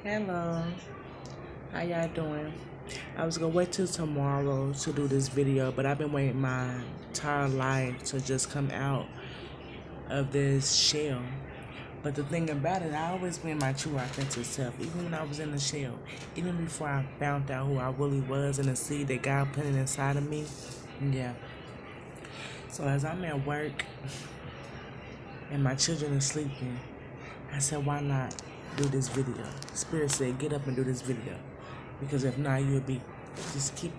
Hello, how y'all doing? I was gonna wait till tomorrow to do this video, but I've been waiting my entire life to just come out of this shell. But the thing about it, I always been my true authentic self, even when I was in the shell, even before I found out who I really was and the seed that God put inside of me. Yeah. So as I'm at work and my children are sleeping, I said, why not do this video? Spirit said, get up and do this video. Because if not, you'll be just keep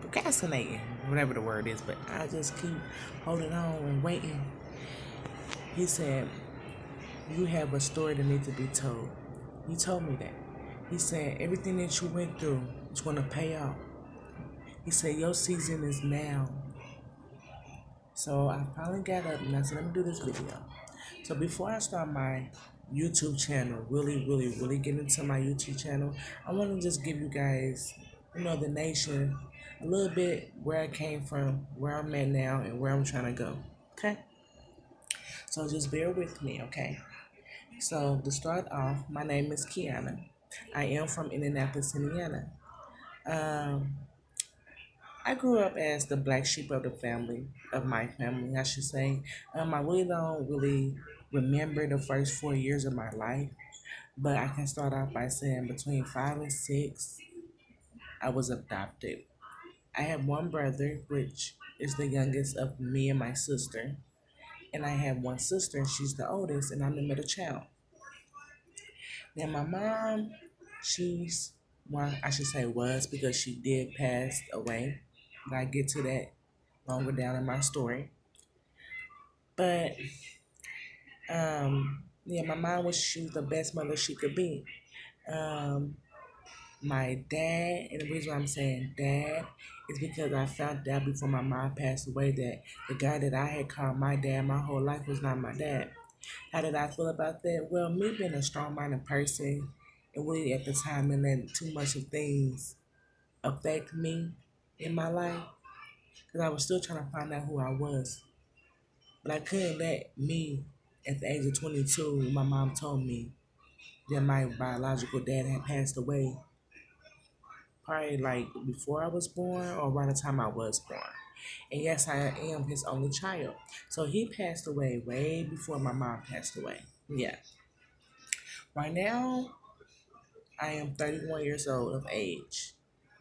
procrastinating, whatever the word is. But I just keep holding on and waiting. He said, you have a story that needs to be told. He told me that. He said, everything that you went through is going to pay off. He said, your season is now. So I finally got up and I said, let me do this video. So before I start my YouTube channel, really get into my YouTube channel, I want to just give you guys, the nation, a little bit where I came from, where I'm at now, and where I'm trying to go. Okay? So just bear with me, okay? So to start off, my name is Kiana. I am from Indianapolis, Indiana. Um, I grew up as the black sheep of the family, of my family, I should say. I really don't really remember the first 4 years of my life, but I can start off by saying between 5 and 6, I was adopted. I have one brother, which is the youngest of me and my sister, and I have one sister, she's the oldest, and I'm the middle child. Now, my mom, she's, well, I should say was because she did pass away, but I get to that longer down in my story. But yeah, my mom was she was the best mother she could be. Um, my dad, and the reason why I'm saying dad is because I found out before my mom passed away that the guy that I had called my dad my whole life was not my dad. How did I feel about that? Well, me being a strong-minded person, and really at the time and letting too much of things affect me in my life, because I was still trying to find out who I was. But I couldn't let me, at the age of 22, my mom told me that my biological dad had passed away probably like before I was born or around the time I was born. And yes, I am his only child. So he passed away way before my mom passed away. Yeah. Right now, I am 31 years old of age.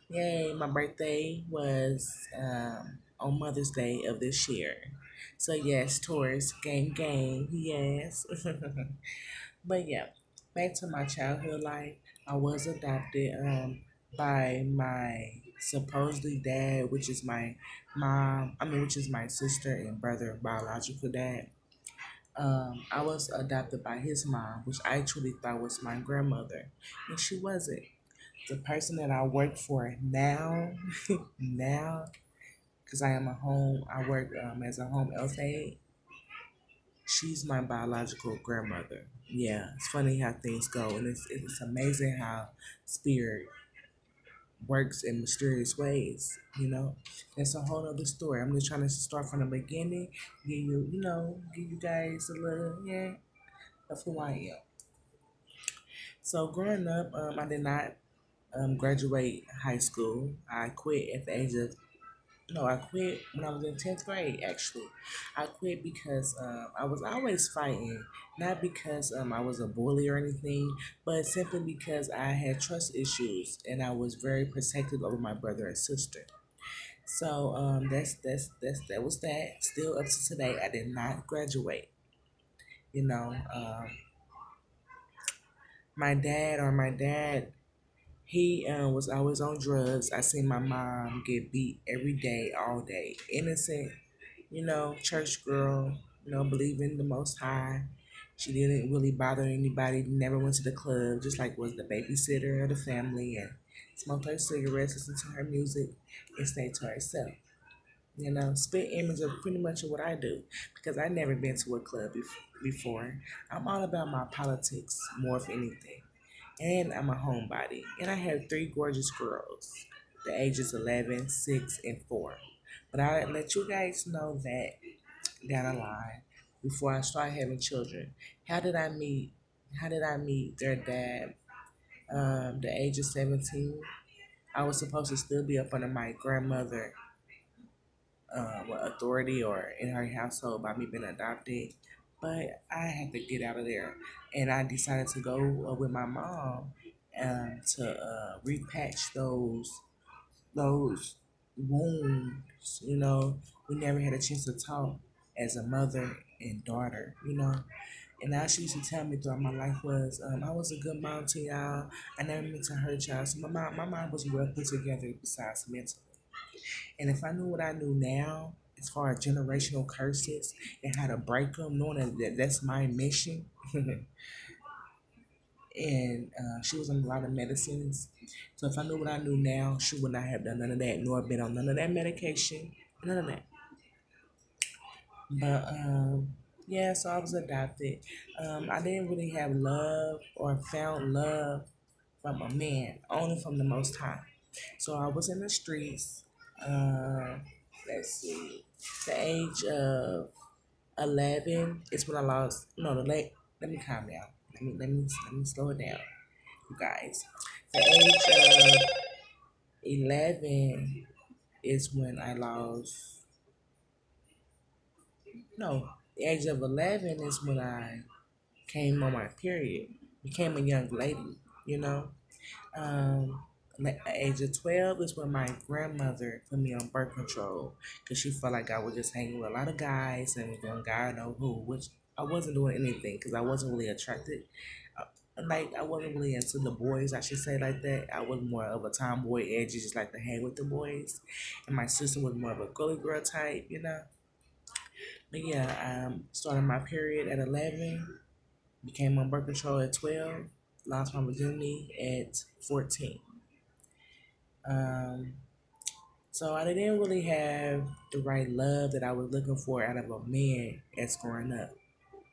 Yay, my birthday was on Mother's Day of this year. So yes, Taurus, gang, yes. But yeah, back to my childhood life. I was adopted by my supposedly dad, which is my mom. Which is my sister and brother biological dad. I was adopted by his mom, which I truly thought was my grandmother, and she wasn't. The person that I work for now, now, because I work as a home health aide. She's my biological grandmother. Yeah, it's funny how things go, and it's amazing how spirit works in mysterious ways. It's a whole other story. I'm just trying to start from the beginning, give you guys a little of who I am. So growing up, I did not graduate high school. I quit at the age of No, I quit when I was in 10th grade, actually. I quit because I was always fighting, not because I was a bully or anything, but simply because I had trust issues and I was very protective over my brother and sister. So that was that. Still up to today, I did not graduate. You know, my dad, he was always on drugs. I seen my mom get beat every day, all day. Innocent, church girl, believe in the Most High. She didn't really bother anybody, never went to the club, just like was the babysitter of the family and smoked her cigarettes, listened to her music, and stayed to herself. Spit image of pretty much of what I do because I never been to a club before. I'm all about my politics more of anything. And I'm a homebody. And I have three gorgeous girls, the ages 11, 6, and 4. But I'll let you guys know that down the line before I start having children. How did I meet How did I meet their dad? The age of 17. I was supposed to still be up under my grandmother, authority or in her household by me being adopted. But I had to get out of there, and I decided to go with my mom to repatch those wounds. We never had a chance to talk as a mother and daughter. And all she used to tell me throughout my life was, I was a good mom to y'all. I never meant to hurt y'all. So my mom was well put together besides mentally. And if I knew what I knew now, as far as generational curses and how to break them, knowing that that's my mission, and she was on a lot of medicines. So if I knew what I knew now, she would not have done none of that, nor been on none of that medication, none of that. But yeah, so I was adopted. I didn't really have love or found love from a man, only from the Most High. So I was in the streets. Uh, let's see, the age of 11 is when I lost. No, the late. Let me calm down. Let me slow it down, you guys. The age of 11 is when I lost. No, the age of 11 is when I came on my period. Became a young lady. You know. At the age of 12 is when my grandmother put me on birth control because she felt like I was just hanging with a lot of guys and doing God know who, which I wasn't doing anything because I wasn't really attracted. Like, I wasn't really into the boys, I should say like that. I was more of a tomboy edgy, just like to hang with the boys. And my sister was more of a girly girl type. But yeah, started my period at 11, became on birth control at 12, lost my virginity at 14. Um, so I didn't really have the right love that I was looking for out of a man as growing up.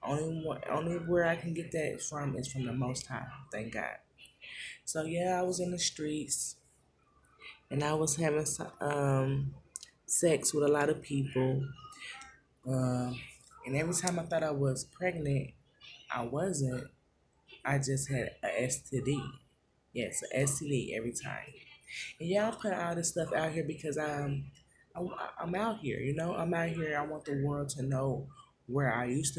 Only where I can get that from is from the Most High, thank God. So yeah, I was in the streets and I was having sex with a lot of people. Um, and every time I thought I was pregnant, I wasn't. I just had a STD. Yes, a STD every time. And yeah, I'm putting all this stuff out here because I'm out here. I'm out here. I want the world to know where I used to